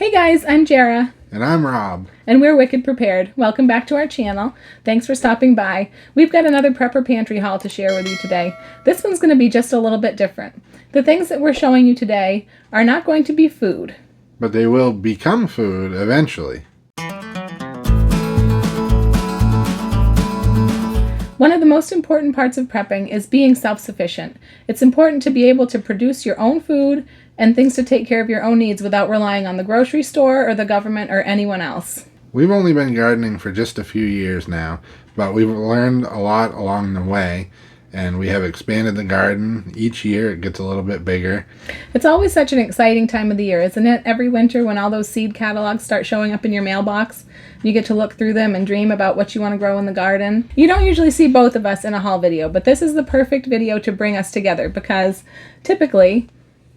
Hey guys, I'm Jara. And I'm Rob. And we're Wicked Prepared. Welcome back to our channel. Thanks for stopping by. We've got another prepper pantry haul to share with you today. This one's going to be just a little bit different. The things that we're showing you today are not going to be food. But they will become food eventually. One of the most important parts of prepping is being self-sufficient. It's important to be able to produce your own food and things to take care of your own needs without relying on the grocery store or the government or anyone else. We've only been gardening for just a few years now, but we've learned a lot along the way, and we have expanded the garden. Each year it gets a little bit bigger. It's always such an exciting time of the year, isn't it? Every winter when all those seed catalogs start showing up in your mailbox, you get to look through them and dream about what you want to grow in the garden. You don't usually see both of us in a haul video, but this is the perfect video to bring us together because typically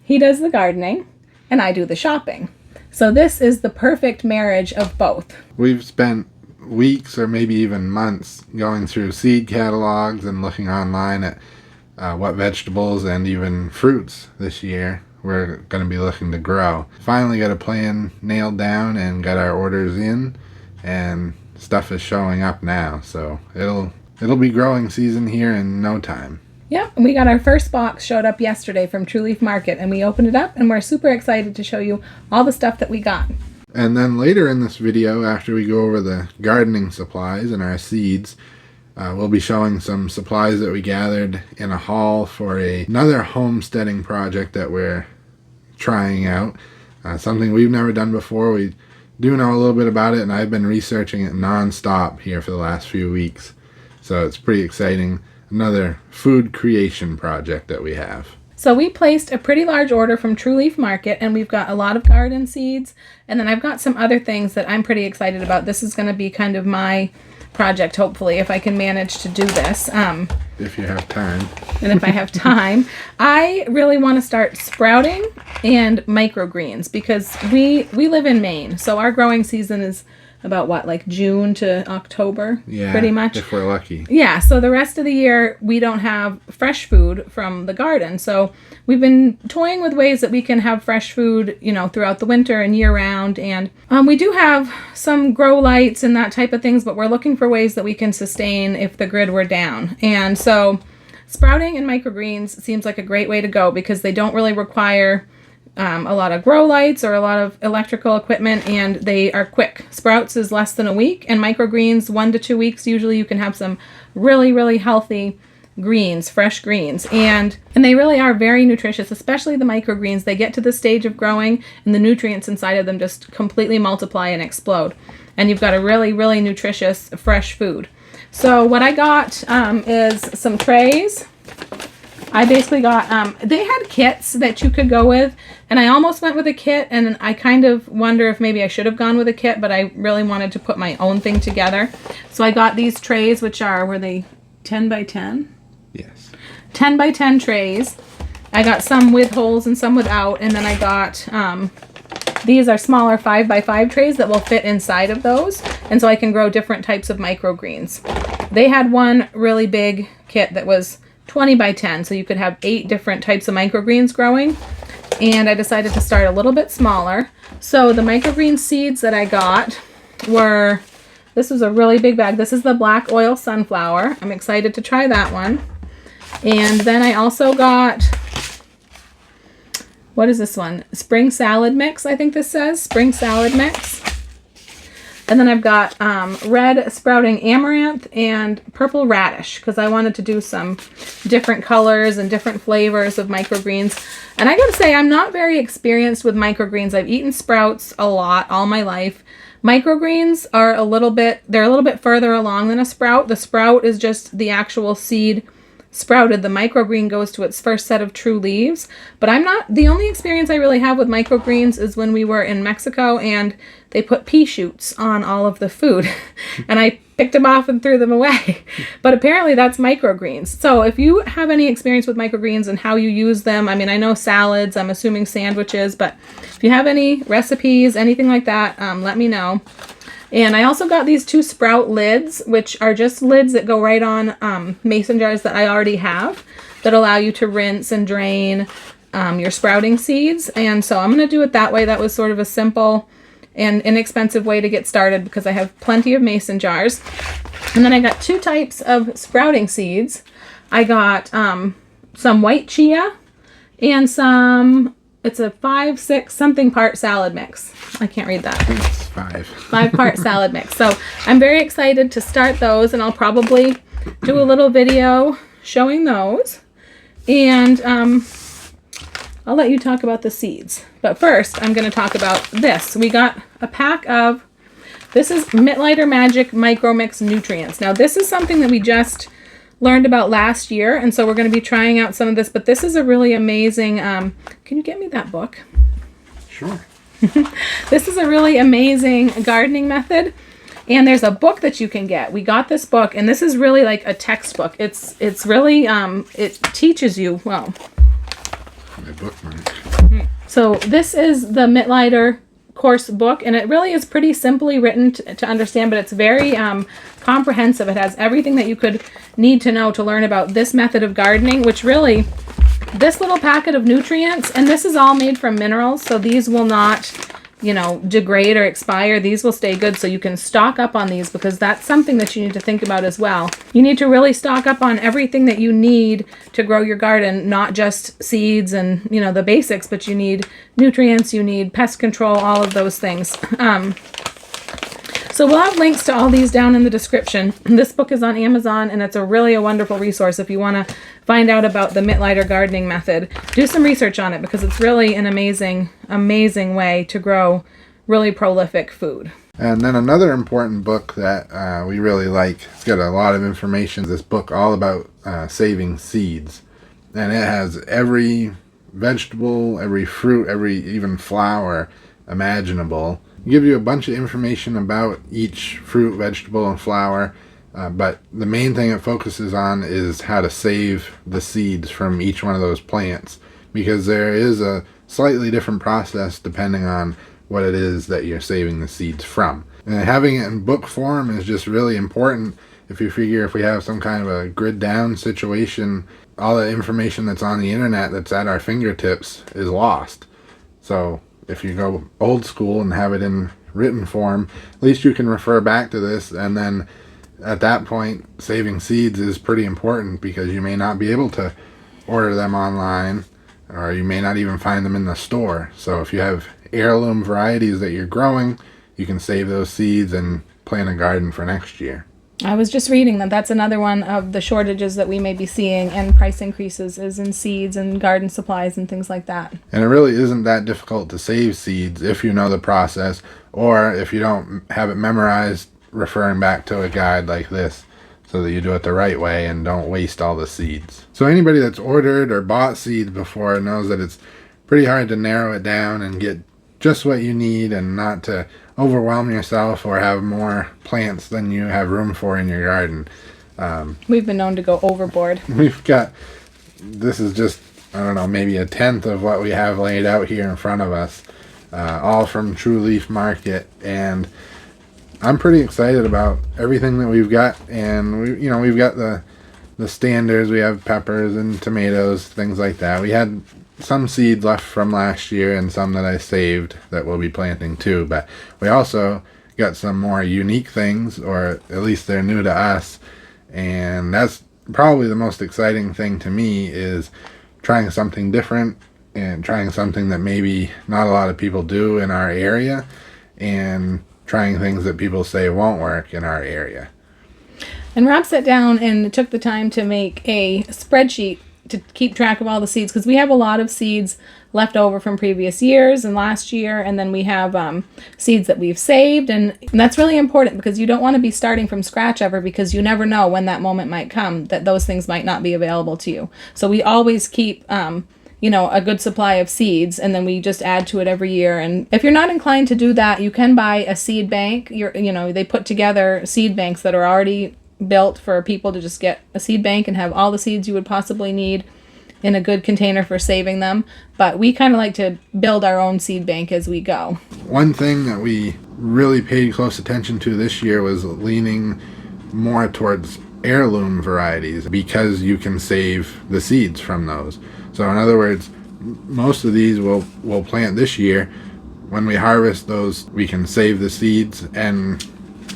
he does the gardening and I do the shopping. So this is the perfect marriage of both. We've spent weeks or maybe even months going through seed catalogs and looking online at what vegetables and even fruits this year we're going to be looking to grow. Finally got a plan nailed down and got our orders in, and stuff is showing up now, so it'll be growing season here in no time. Yep, we got our first box showed up yesterday from True Leaf Market, and we opened it up and we're super excited to show you all the stuff that we got. And then later in this video, after we go over the gardening supplies and our seeds, we'll be showing some supplies that we gathered in a haul for another homesteading project that we're trying out. Something we've never done before. We do know a little bit about it, and I've been researching it non-stop here for the last few weeks. So it's pretty exciting. Another food creation project that we have. So we placed a pretty large order from True Leaf Market, and we've got a lot of garden seeds, and then I've got some other things that I'm pretty excited about. This is going to be kind of my project, hopefully, if I can manage to do this. If you have time. And if I have time. I really want to start sprouting and microgreens because we live in Maine, so our growing season is about what, like June to October? Yeah, pretty much. if we're lucky. Yeah, so the rest of the year we don't have fresh food from the garden. So we've been toying with ways that we can have fresh food, throughout the winter and year round. And we do have some grow lights and that type of things, but we're looking for ways that we can sustain if the grid were down. And so sprouting and microgreens seems like a great way to go because they don't really require a lot of grow lights or a lot of electrical equipment, and they are quick. Sprouts is less than a week, and microgreens 1 to 2 weeks. Usually you can have some really, really healthy greens, fresh greens, and they really are very nutritious, especially the microgreens. They get to the stage of growing and the nutrients inside of them just completely multiply and explode, and you've got a really, really nutritious fresh food. So what I got is some trays. I basically got, they had kits that you could go with, and I almost went with a kit, and I kind of wonder if maybe I should have gone with a kit, but I really wanted to put my own thing together. So I got these trays, which were they 10 by 10? Yes. 10 by 10 trays. I got some with holes and some without, and then I got, these are smaller 5 by 5 trays that will fit inside of those, and so I can grow different types of microgreens. They had one really big kit that was 20 by 10, so you could have 8 different types of microgreens growing, and I decided to start a little bit smaller. So the microgreen seeds that I got were, this was a really big bag. This is the black oil sunflower. I'm excited to try that one. And then I also got, what is this one? Spring salad mix, I think this says. Spring salad mix. And then I've got red sprouting amaranth and purple radish because I wanted to do some different colors and different flavors of microgreens. And I gotta say, I'm not very experienced with microgreens. I've eaten sprouts a lot all my life. Microgreens are they're a little bit further along than a sprout. The sprout is just the actual seed sprouted. The microgreen goes to its first set of true leaves. But the only experience I really have with microgreens is when we were in Mexico and they put pea shoots on all of the food. And I picked them off and threw them away. But apparently that's microgreens. So if you have any experience with microgreens and how you use them, I mean, I know salads, I'm assuming sandwiches, but if you have any recipes, anything like that, let me know. And I also got these 2 sprout lids, which are just lids that go right on mason jars that I already have that allow you to rinse and drain your sprouting seeds. And so I'm going to do it that way. That was sort of a simple and inexpensive way to get started because I have plenty of mason jars. And then I got 2 types of sprouting seeds. I got some white chia and some, it's a 5, 6 something part salad mix. I can't read that. It's 5. 5-part salad mix. So I'm very excited to start those, and I'll probably do a little video showing those. And I'll let you talk about the seeds. But first, I'm going to talk about this. We got a pack of, this is Mittlighter Magic Micro Mix Nutrients. Now, this is something that we just learned about last year, and so we're going to be trying out some of this. But this is a really amazing, can you get me that book? Sure. This is a really amazing gardening method, and there's a book that you can get. We got this book, and this is really like a textbook. It's really it teaches you well. My bookmark. So this is the Mittlighter course book, and it really is pretty simply written to understand, but it's very comprehensive. It has everything that you could need to know to learn about this method of gardening, which really, this little packet of nutrients, and this is all made from minerals, so these will not, you know, degrade or expire. These will stay good, so you can stock up on these, because that's something that you need to think about as well. You need to really stock up on everything that you need to grow your garden, not just seeds and, you know, the basics, but you need nutrients, you need pest control, all of those things. So we'll have links to all these down in the description. This book is on Amazon, and it's really a wonderful resource if you want to find out about the Mittlighter gardening method. Do some research on it, because it's really an amazing, amazing way to grow really prolific food. And then another important book that we really like, it's got a lot of information, this book all about saving seeds. And it has every vegetable, every fruit, every even flower imaginable. Give you a bunch of information about each fruit, vegetable, and flower, but the main thing it focuses on is how to save the seeds from each one of those plants, because there is a slightly different process depending on what it is that you're saving the seeds from. And having it in book form is just really important. If you figure if we have some kind of a grid down situation, all the information that's on the internet that's at our fingertips is lost. So if you go old school and have it in written form, at least you can refer back to this, and then at that point, saving seeds is pretty important, because you may not be able to order them online, or you may not even find them in the store. So if you have heirloom varieties that you're growing, you can save those seeds and plant a garden for next year. I was just reading that that's another one of the shortages that we may be seeing, and price increases is in seeds and garden supplies and things like that. And it really isn't that difficult to save seeds if you know the process, or if you don't have it memorized, referring back to a guide like this so that you do it the right way and don't waste all the seeds. So anybody that's ordered or bought seeds before knows that it's pretty hard to narrow it down and get just what you need, and not to overwhelm yourself or have more plants than you have room for in your garden. We've been known to go overboard. We've got, this is just, I don't know, maybe a tenth of what we have laid out here in front of us, all from True Leaf Market, and I'm pretty excited about everything that we've got. And we've got the standards. We have peppers and tomatoes, things like that. We had some seeds left from last year and some that I saved that we'll be planting too, but we also got some more unique things, or at least they're new to us, and that's probably the most exciting thing to me, is trying something different and trying something that maybe not a lot of people do in our area, and trying things that people say won't work in our area. And Rob sat down and took the time to make a spreadsheet to keep track of all the seeds, because we have a lot of seeds left over from previous years and last year, and then we have seeds that we've saved, and that's really important, because you don't want to be starting from scratch ever, because you never know when that moment might come that those things might not be available to you. So we always keep a good supply of seeds, and then we just add to it every year. And if you're not inclined to do that, you can buy a seed bank. They put together seed banks that are already built for people to just get a seed bank and have all the seeds you would possibly need in a good container for saving them. But we kind of like to build our own seed bank as we go. One thing that we really paid close attention to this year was leaning more towards heirloom varieties, because you can save the seeds from those. So in other words, most of these we'll plant this year. When we harvest those, we can save the seeds, and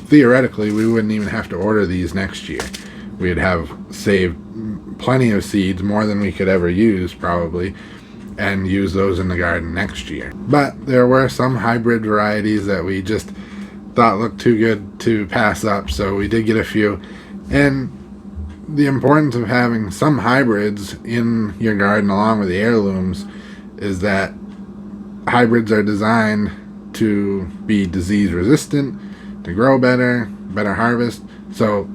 theoretically we wouldn't even have to order these next year. We'd have saved plenty of seeds, more than we could ever use probably, and use those in the garden next year. But there were some hybrid varieties that we just thought looked too good to pass up, so we did get a few. And the importance of having some hybrids in your garden along with the heirlooms is that hybrids are designed to be disease resistant, to grow better harvest. So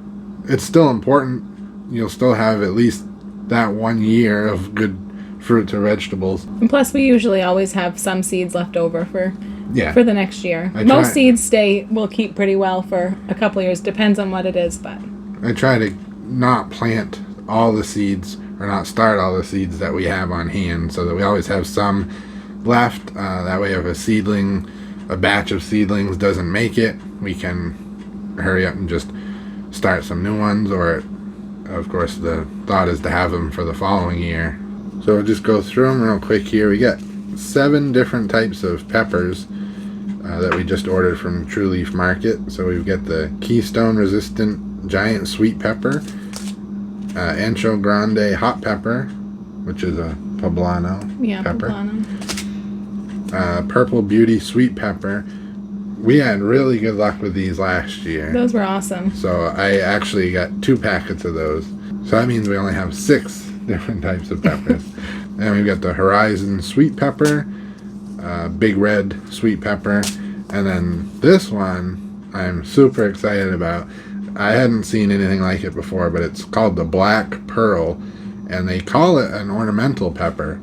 it's still important. You'll still have at least that 1 year of good fruits or vegetables. And plus, we usually always have some seeds left over for the next year. Most seeds will keep pretty well for a couple of years. Depends on what it is, but I try to not plant all the seeds or not start all the seeds that we have on hand, so that we always have some left. That way, if a batch of seedlings doesn't make it, we can hurry up and just start some new ones, or of course the thought is to have them for the following year. So we'll just go through them real quick here. We got 7 different types of peppers that we just ordered from True Leaf Market. So we've got the Keystone Resistant Giant Sweet Pepper, Ancho Grande Hot Pepper, which is a poblano pepper. Purple Beauty Sweet Pepper. We had really good luck with these last year. Those were awesome. So I actually got 2 packets of those. So that means we only have 6 different types of peppers. And we've got the Horizon Sweet Pepper, Big Red Sweet Pepper, and then this one I'm super excited about. I hadn't seen anything like it before, but it's called the Black Pearl, and they call it an ornamental pepper,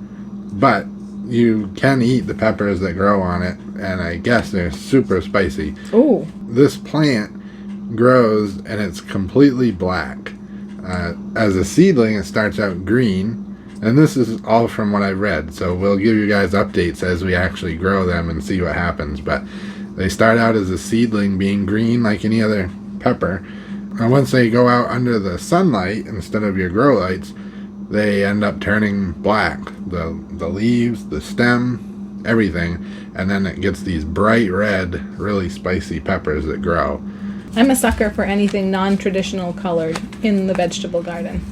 but you can eat the peppers that grow on it, and I guess they're super spicy. Ooh. This plant grows and it's completely black. As a seedling, it starts out green, and this is all from what I read, so we'll give you guys updates as we actually grow them and see what happens. But they start out as a seedling being green like any other pepper, and once they go out under the sunlight instead of your grow lights, they end up turning black. The leaves, the stem, everything, and then it gets these bright red, really spicy peppers that grow. I'm a sucker for anything non-traditional colored in the vegetable garden.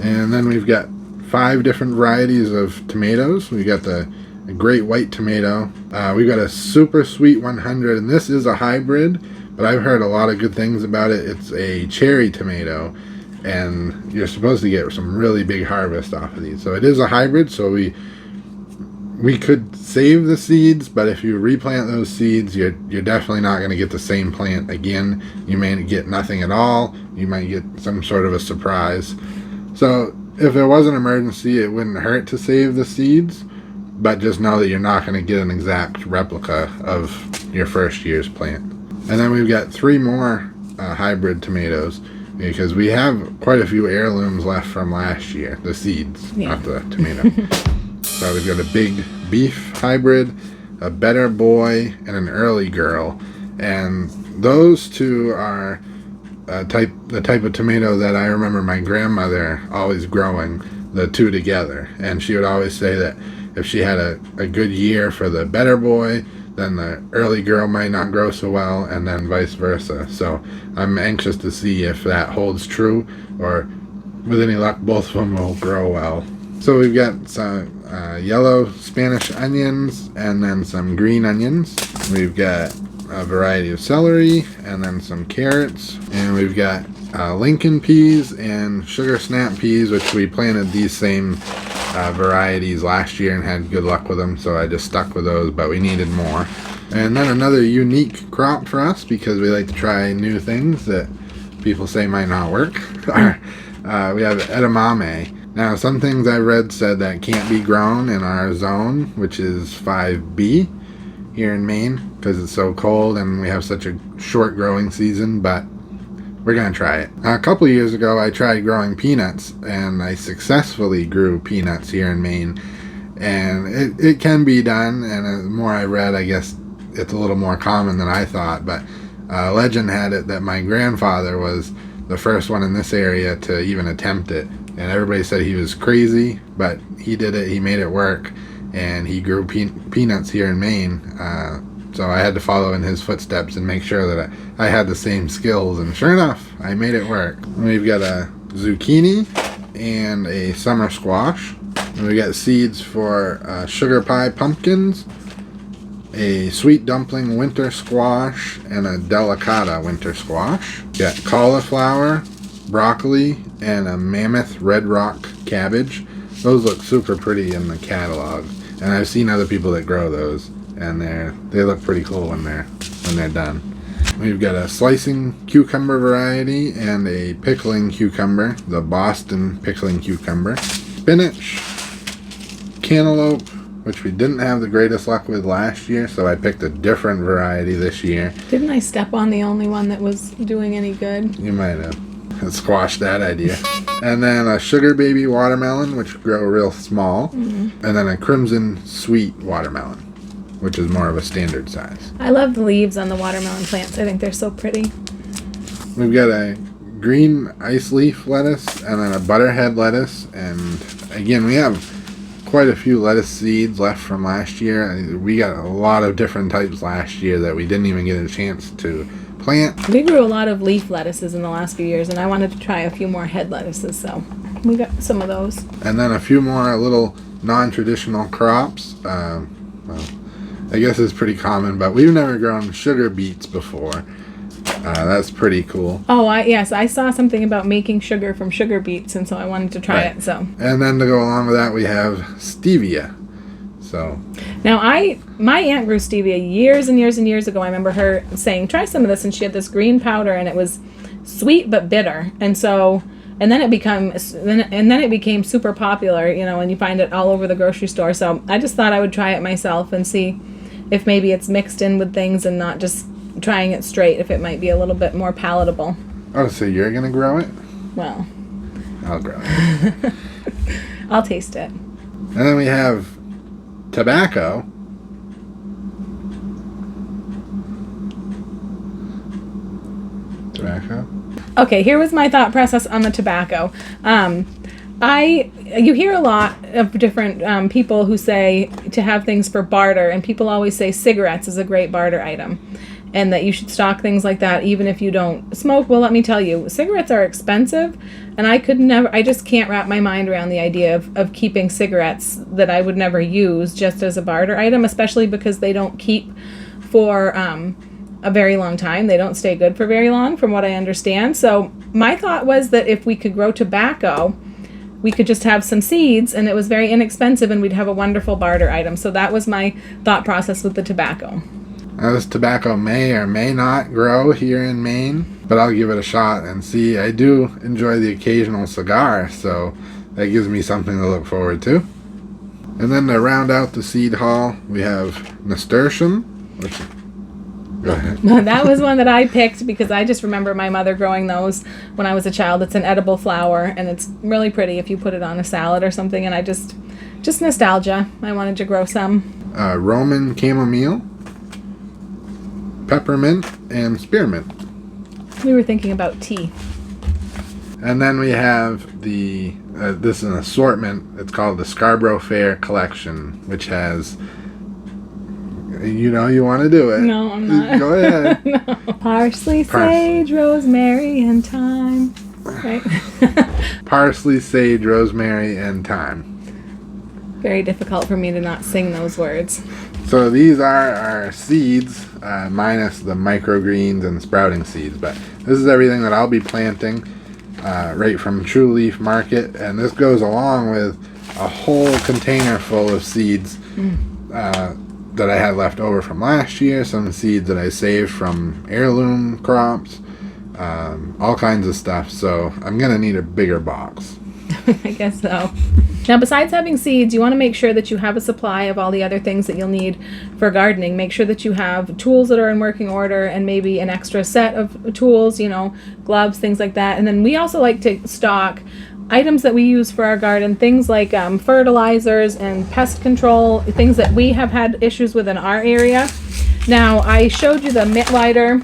And then we've got 5 different varieties of tomatoes. We got the Great White Tomato. We've got a Super Sweet 100, and this is a hybrid, but I've heard a lot of good things about it. It's a cherry tomato, and you're supposed to get some really big harvest off of these. So it is a hybrid, so we could save the seeds, but if you replant those seeds, you're definitely not going to get the same plant again. You may get nothing at all. You might get some sort of a surprise. So if there was an emergency, it wouldn't hurt to save the seeds, but just know that you're not going to get an exact replica of your first year's plant. And then we've got 3 more hybrid tomatoes, because we have quite a few heirlooms left from last year, the seeds, not the tomato. So we've got a Big Beef hybrid, a Better Boy, and an Early Girl. And those 2 are the type of tomato that I remember my grandmother always growing, the 2 together. And she would always say that if she had a good year for the Better Boy, then the Early Girl might not grow so well, and then vice versa. So I'm anxious to see if that holds true, or with any luck, both of them will grow well. So we've got some yellow Spanish onions, and then some green onions. We've got a variety of celery, and then some carrots. And we've got Lincoln peas and sugar snap peas, which we planted these same varieties last year and had good luck with them, so I just stuck with those, but we needed more. And then another unique crop for us, because we like to try new things that people say might not work. We have edamame. Now, some things I read said that can't be grown in our zone, which is 5B here in Maine, because it's so cold and we have such a short growing season, but we're going to try it. A couple years ago, I tried growing peanuts, and I successfully grew peanuts here in Maine. And it can be done, and the more I read, I guess it's a little more common than I thought. But legend had it that my grandfather was the first one in this area to even attempt it. And everybody said he was crazy, but he did it, he made it work. and he grew peanuts here in Maine. So I had to follow in his footsteps and make sure that I had the same skills, and sure enough, I made it work. We've got a zucchini and a summer squash. And we got seeds for sugar pie pumpkins, a sweet dumpling winter squash, and a delicata winter squash. Got cauliflower, broccoli, and a mammoth red rock cabbage. Those look super pretty in the catalog, and I've seen other people that grow those, and they look pretty cool when they're done. We've got a slicing cucumber variety and a pickling cucumber, the Boston pickling cucumber. Spinach, cantaloupe, which we didn't have the greatest luck with last year, so I picked a different variety this year. Didn't I step on the only one that was doing any good? You might have squashed that idea. And then a sugar baby watermelon, which grow real small. And then a crimson sweet watermelon, which is more of a standard size. I love the leaves on the watermelon plants. I think they're so pretty. We've got a green ice leaf lettuce and then a butterhead lettuce. And again, we have quite a few lettuce seeds left from last year. We got a lot of different types last year that we didn't even get a chance to plant. We grew a lot of leaf lettuces in the last few years, and I wanted to try a few more head lettuces, so we got some of those. And then a few more little non-traditional crops. Well, I guess it's pretty common, but we've never grown sugar beets before. That's pretty cool. Oh, yes, I saw something about making sugar from sugar beets, and so I wanted to try it. So. And then to go along with that, we have stevia. So. Now, my aunt grew stevia years and years and years ago. I remember her saying, "Try some of this," and she had this green powder, and it was sweet but bitter, and so. And then it became super popular, and you find it all over the grocery store. So I just thought I would try it myself and see if maybe it's mixed in with things and not just trying it straight, if it might be a little bit more palatable. Oh, so you're going to grow it? Well. I'll grow it. I'll taste it. And then we have tobacco. Tobacco. Okay, here was my thought process on the tobacco. You hear a lot of different people who say to have things for barter, and people always say cigarettes is a great barter item, and that you should stock things like that even if you don't smoke. Well, let me tell you, cigarettes are expensive, and I just can't wrap my mind around the idea of keeping cigarettes that I would never use just as a barter item, especially because they don't keep for a very long time. They don't stay good for very long, from what I understand. So my thought was that if we could grow tobacco, we could just have some seeds, and it was very inexpensive, and we'd have a wonderful barter item. So that was my thought process with the tobacco. Now, this tobacco may or may not grow here in Maine, but I'll give it a shot and see. I do enjoy the occasional cigar, so that gives me something to look forward to. And then to round out the seed haul, we have nasturtium, which... Go ahead. That was one that I picked because I just remember my mother growing those when I was a child. It's an edible flower, and it's really pretty if you put it on a salad or something, and I just nostalgia. I wanted to grow some. Roman chamomile, peppermint, and spearmint. We were thinking about tea. And then we have this is an assortment. It's called the Scarborough Fair Collection, which has... You want to do it. No, I'm not. Go ahead. No. Parsley, sage, rosemary, and thyme. Right? Parsley, sage, rosemary, and thyme. Very difficult for me to not sing those words. So these are our seeds, minus the microgreens and sprouting seeds. But this is everything that I'll be planting right from True Leaf Market. And this goes along with a whole container full of seeds that I had left over from last year, some seeds that I saved from heirloom crops, all kinds of stuff. So I'm going to need a bigger box. I guess so. Now, besides having seeds, you want to make sure that you have a supply of all the other things that you'll need for gardening. Make sure that you have tools that are in working order and maybe an extra set of tools, gloves, things like that. And then we also like to stock items that we use for our garden, things like fertilizers and pest control, things that we have had issues with in our area. Now, I showed you the Mittleider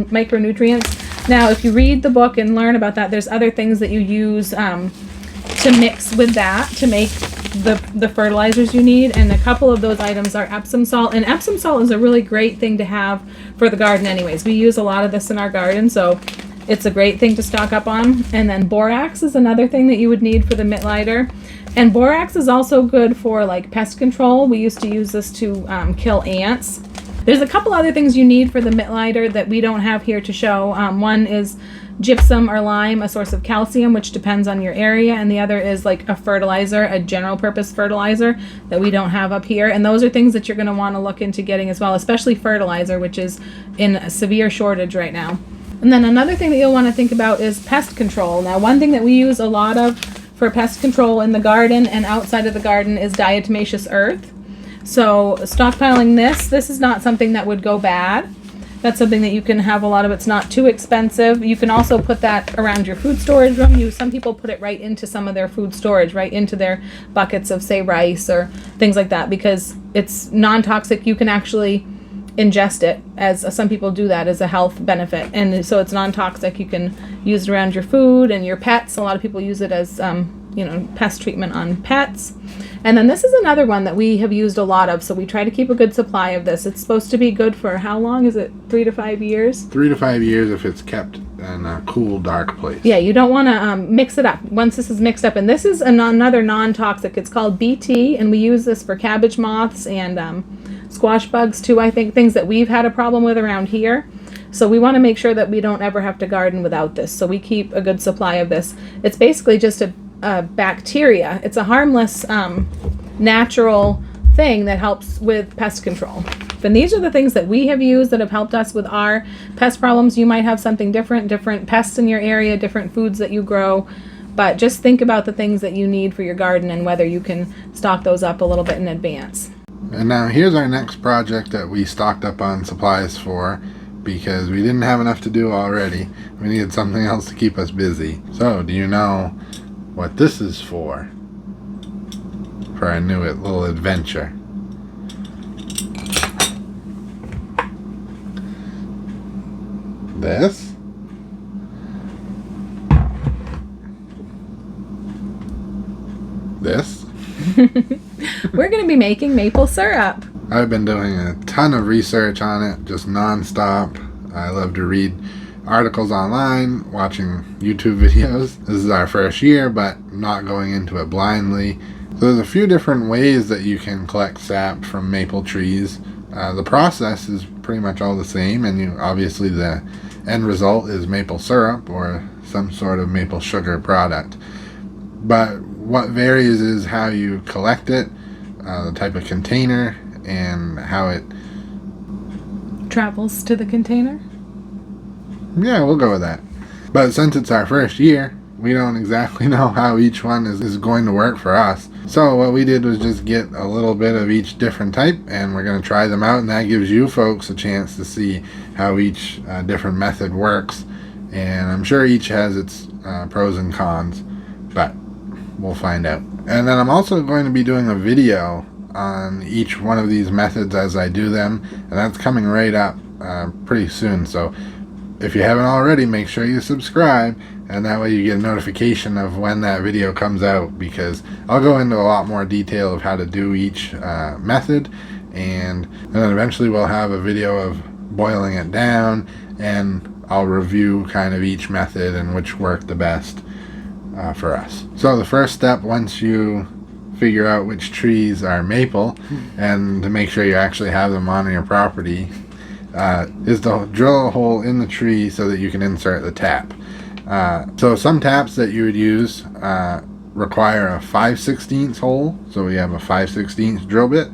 micronutrients. Now, if you read the book and learn about that, there's other things that you use to mix with that to make the fertilizers you need, and a couple of those items are Epsom salt. And Epsom salt is a really great thing to have for the garden anyways. We use a lot of this in our garden, so it's a great thing to stock up on. And then borax is another thing that you would need for the mitt lighter. And borax is also good for like pest control. We used to use this to kill ants. There's a couple other things you need for the mitt lighter that we don't have here to show. One is gypsum or lime, a source of calcium, which depends on your area, and the other is like a fertilizer, a general purpose fertilizer that we don't have up here. And those are things that you're going to want to look into getting as well, especially fertilizer, which is in a severe shortage right now. And then another thing that you'll want to think about is pest control. Now, one thing that we use a lot of for pest control in the garden and outside of the garden is diatomaceous earth. So stockpiling this is not something that would go bad. That's something that you can have a lot of. It's not too expensive. You can also put that around your food storage room. Some people put it right into some of their food storage, right into their buckets of, say, rice or things like that, because it's non-toxic. You can actually ingest it, as some people do that as a health benefit, and so it's non-toxic. You can use it around your food and your pets. A lot of people use it as pest treatment on pets. And then this is another one that we have used a lot of, so we try to keep a good supply of this. It's supposed to be good for how long? Is it 3 to 5 years? 3 to 5 years if it's kept in a cool, dark place. Yeah, you don't want to mix it up. Once this is mixed up, and this is another non-toxic. It's called BT, and we use this for cabbage moths and squash bugs too, I think, things that we've had a problem with around here. So we want to make sure that we don't ever have to garden without this. So we keep a good supply of this. It's basically just a bacteria. It's a harmless, natural thing that helps with pest control. And these are the things that we have used that have helped us with our pest problems. You might have something different pests in your area, different foods that you grow. But just think about the things that you need for your garden and whether you can stock those up a little bit in advance. And now here's our next project that we stocked up on supplies for, because we didn't have enough to do already. We needed something else to keep us busy. So, do you know what this is for? For our new little adventure. This? This? We're going to be making maple syrup. I've been doing a ton of research on it, just non-stop. I love to read articles online, watching YouTube videos. This is our first year, but not going into it blindly. So there's a few different ways that you can collect sap from maple trees. The process is pretty much all the same, and obviously the end result is maple syrup or some sort of maple sugar product. But what varies is how you collect it, the type of container, and how it travels to the container. Yeah, we'll go with that. But since it's our first year, we don't exactly know how each one is going to work for us. So what we did was just get a little bit of each different type, and we're going to try them out, and that gives you folks a chance to see how each different method works. And I'm sure each has its pros and cons, but we'll find out. And then I'm also going to be doing a video on each one of these methods as I do them, and that's coming right up pretty soon. So if you haven't already, make sure you subscribe, and that way you get a notification of when that video comes out, because I'll go into a lot more detail of how to do each method, and then eventually we'll have a video of boiling it down, and I'll review kind of each method and which worked the best for us. So the first step, once you figure out which trees are maple, and to make sure you actually have them on your property, is to drill a hole in the tree so that you can insert the tap. So some taps that you would use require a 5/16 hole, so we have a 5/16 drill bit,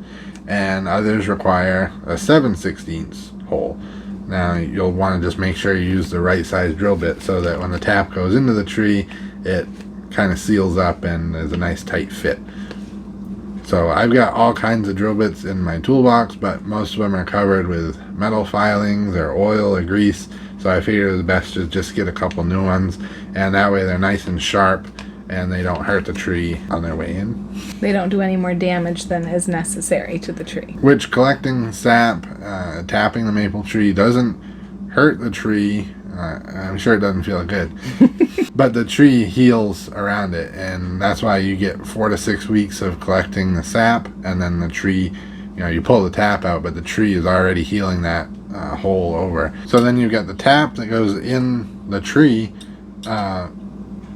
and others require a 7/16 hole. Now you'll want to just make sure you use the right size drill bit so that when the tap goes into the tree, it kind of seals up and is a nice tight fit. So I've got all kinds of drill bits in my toolbox, but most of them are covered with metal filings or oil or grease. So I figured it was best to just get a couple new ones, and that way they're nice and sharp and they don't hurt the tree on their way in. They don't do any more damage than is necessary to the tree. Which collecting sap, tapping the maple tree doesn't hurt the tree I'm sure it doesn't feel good. But the tree heals around it, and that's why you get 4 to 6 weeks of collecting the sap, and then the tree, you pull the tap out, but the tree is already healing that hole over. So then you've got the tap that goes in the tree.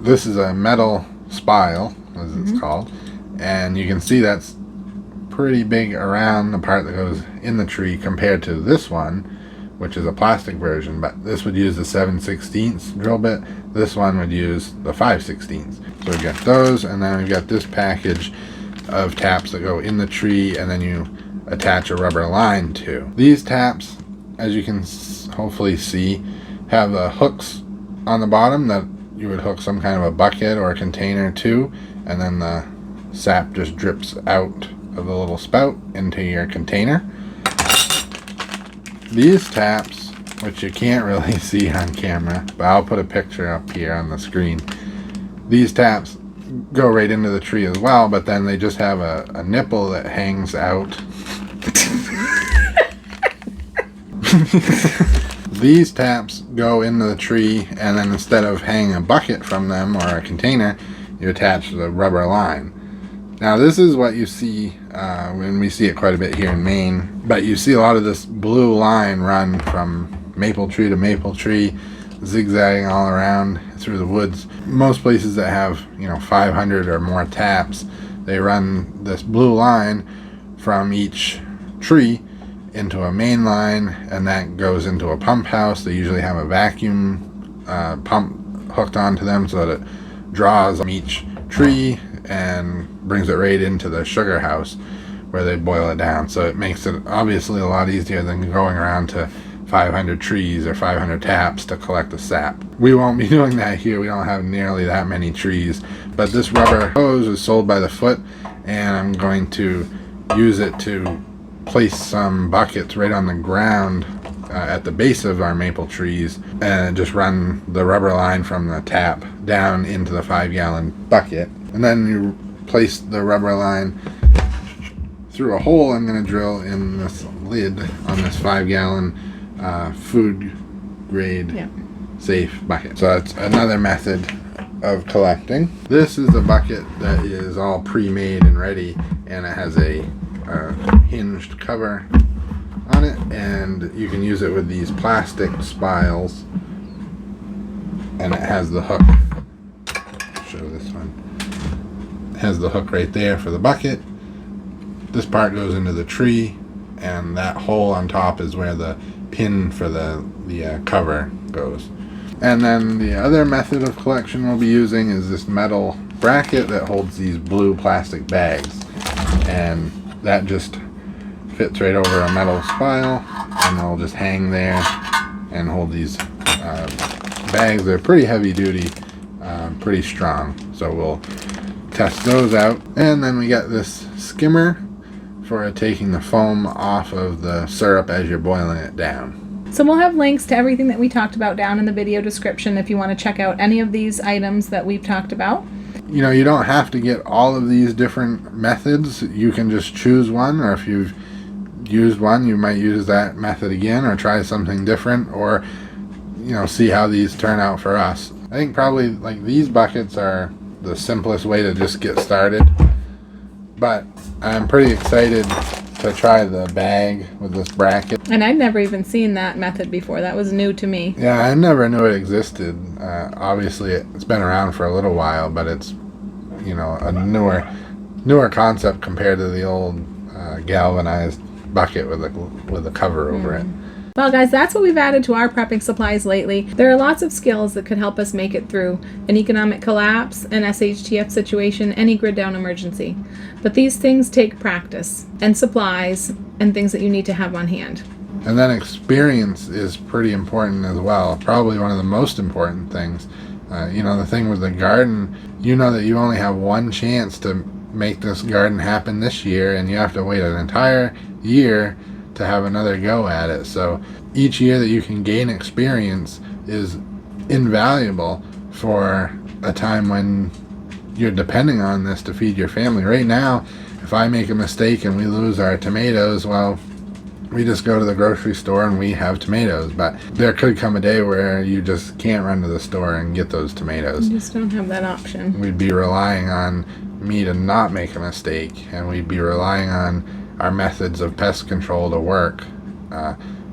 This is a metal spile, as it's called, and you can see that's pretty big around the part that goes in the tree compared to this one, which is a plastic version, but this would use the 7/16 drill bit. This one would use the 5/16. So we've got those, and then we've got this package of taps that go in the tree, and then you attach a rubber line to. These taps, as you can hopefully see, have hooks on the bottom that you would hook some kind of a bucket or a container to, and then the sap just drips out of the little spout into your container. These taps, which you can't really see on camera, but I'll put a picture up here on the screen. These taps go right into the tree as well, but then they just have a nipple that hangs out. These taps go into the tree, and then instead of hanging a bucket from them or a container, you attach the rubber line. Now this is what you see when we see it quite a bit here in Maine, but you see a lot of this blue line run from maple tree to maple tree, zigzagging all around through the woods. Most places that have 500 or more taps, they run this blue line from each tree into a main line, and that goes into a pump house. They usually have a vacuum pump hooked onto them so that it draws from each tree and brings it right into the sugar house where they boil it down. So it makes it obviously a lot easier than going around to 500 trees or 500 taps to collect the sap. We won't be doing that here. We don't have nearly that many trees, but this rubber hose is sold by the foot, and I'm going to use it to place some buckets right on the ground at the base of our maple trees, and just run the rubber line from the tap down into the 5-gallon bucket. And then you place the rubber line through a hole I'm going to drill in this lid on this 5-gallon food grade safe bucket. So that's another method of collecting. This is the bucket that is all pre-made and ready, and it has a hinged cover on it, and you can use it with these plastic spiles, and it has the hook. I'll show this one. It has the hook right there for the bucket. This part goes into the tree, and that hole on top is where the pin for the cover goes. And then the other method of collection we'll be using is this metal bracket that holds these blue plastic bags, and that just fits right over a metal spile, and they'll just hang there and hold these bags. They're pretty heavy duty, pretty strong, so we'll test those out. And then we got this skimmer for taking the foam off of the syrup as you're boiling it down. So we'll have links to everything that we talked about down in the video description if you want to check out any of these items that we've talked about. You don't have to get all of these different methods. You can just choose one, or if you've used one, you might use that method again, or try something different, or see how these turn out for us. I think probably like these buckets are the simplest way to just get started, but I'm pretty excited to try the bag with this bracket. And I'd never even seen that method before. That was new to me. Yeah, I never knew it existed. Obviously it's been around for a little while, but it's a newer concept compared to the old galvanized bucket with a cover over it. Well, guys, that's what we've added to our prepping supplies lately. There are lots of skills that could help us make it through an economic collapse, an SHTF situation, any grid down emergency. But these things take practice and supplies and things that you need to have on hand. And then experience is pretty important as well. Probably one of the most important things. The thing with the garden, that you only have one chance to make this garden happen this year, and you have to wait an entire year to have another go at it. So each year that you can gain experience is invaluable for a time when you're depending on this to feed your family. Right now, if I make a mistake and we lose our tomatoes, well, we just go to the grocery store and we have tomatoes. But there could come a day where you just can't run to the store and get those tomatoes. You just don't have that option. We'd be relying on me to not make a mistake, and we'd be relying on our methods of pest control to work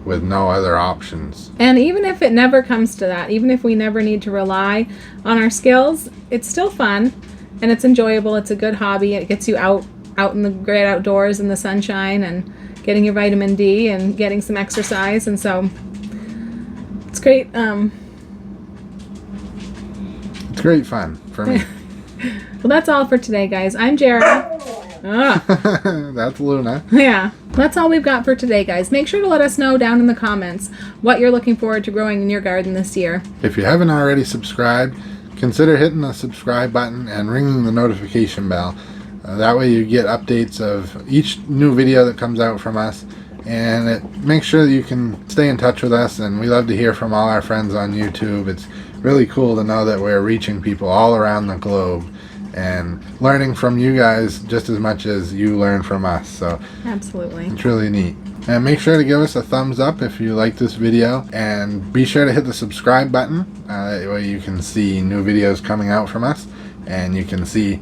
with no other options. And even if it never comes to that, even if we never need to rely on our skills, it's still fun and it's enjoyable. It's a good hobby. It gets you out in the great outdoors in the sunshine and getting your vitamin D and getting some exercise. And so it's great. It's great fun for me. Well, that's all for today, guys. I'm Jara. That's Luna. Yeah, that's all we've got for today, guys. Make sure to let us know down in the comments what you're looking forward to growing in your garden this year. If you haven't already subscribed, consider hitting the subscribe button and ringing the notification bell. That way you get updates of each new video that comes out from us, and it makes sure that you can stay in touch with us. And we love to hear from all our friends on YouTube. It's really cool to know that we're reaching people all around the globe and learning from you guys just as much as you learn from us. So absolutely, it's really neat. And make sure to give us a thumbs up if you like this video, and be sure to hit the subscribe button. That way you can see new videos coming out from us, and you can see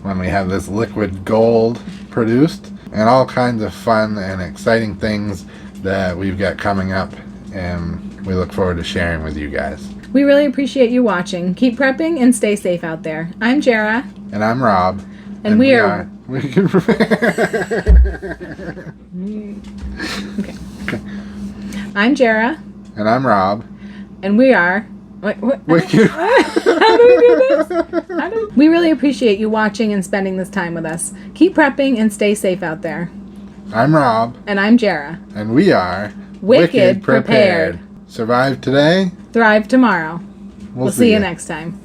when we have this liquid gold produced, and all kinds of fun and exciting things that we've got coming up, and we look forward to sharing with you guys. We really appreciate you watching. Keep prepping and stay safe out there. I'm Jara. And I'm Rob. And we are... We can prepare. Okay. I'm Jara. And I'm Rob. And we are... Wait, what? How do we do this? We really appreciate you watching and spending this time with us. Keep prepping and stay safe out there. I'm Rob. And I'm Jara. And we are... Wicked Prepared. Survive today. Thrive tomorrow. We'll see you ya next time.